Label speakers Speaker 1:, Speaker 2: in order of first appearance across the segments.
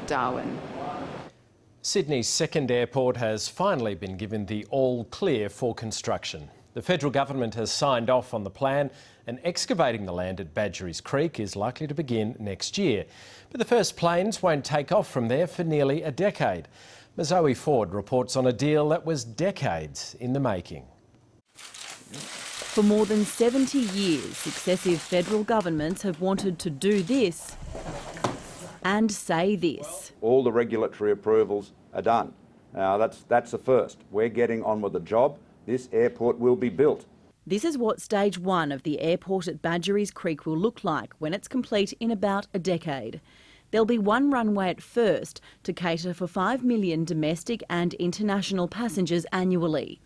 Speaker 1: Darwin.
Speaker 2: Sydney's second airport has finally been given the all-clear for construction. The federal government has signed off on the plan, and excavating the land at Badgerys Creek is likely to begin next year. But the first planes won't take off from there for nearly a decade. Zoe Ford reports on a deal that was decades in the making.
Speaker 3: For more than 70 years, successive federal governments have wanted to do this and say this.
Speaker 4: All the regulatory approvals are done. Now that's the first. We're getting on with the job. This airport will be built.
Speaker 3: This is what stage one of the airport at Badgerys Creek will look like when it's complete in about a decade. There'll be one runway at first to cater for 5 million domestic and international passengers annually.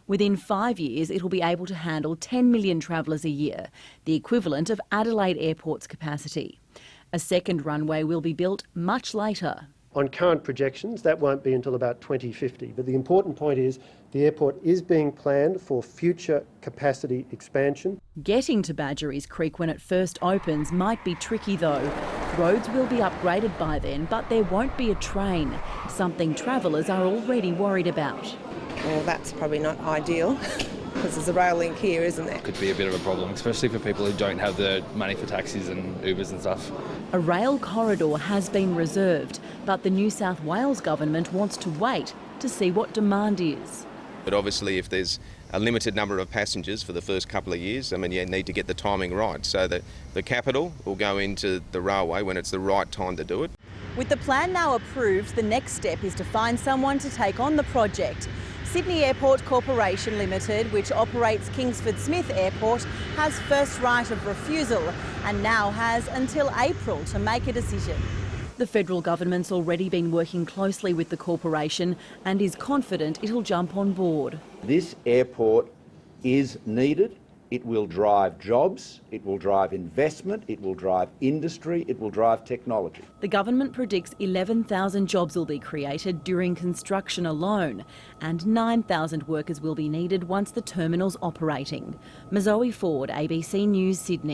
Speaker 3: Within 5 years, it'll be able to handle 10 million travellers a year, the equivalent of Adelaide Airport's capacity. A second runway will be built much later.
Speaker 5: On current projections, that won't be until about 2050. But the important point is the airport is being planned for future capacity expansion.
Speaker 3: Getting to Badgerys Creek when it first opens might be tricky though. Roads will be upgraded by then, but there won't be a train, something travellers are already worried about.
Speaker 6: Well, that's probably not ideal because there's a rail link here, isn't there?
Speaker 7: Could be a bit of a problem, especially for people who don't have the money for taxis and Ubers and stuff.
Speaker 3: A rail corridor has been reserved, but the New South Wales government wants to wait to see what demand is.
Speaker 8: But obviously if there's a limited number of passengers for the first couple of years, I mean, you need to get the timing right. So that the capital will go into the railway when it's the right time to do it.
Speaker 3: With the plan now approved, the next step is to find someone to take on the project. Sydney Airport Corporation Limited, which operates Kingsford Smith Airport, has first right of refusal and now has until April to make a decision. The federal government's already been working closely with the corporation and is confident it'll jump on board.
Speaker 4: This airport is needed. It will drive jobs, it will drive investment, it will drive industry, it will drive technology.
Speaker 3: The government predicts 11,000 jobs will be created during construction alone, and 9,000 workers will be needed once the terminal's operating. Zoe Ford, ABC News, Sydney.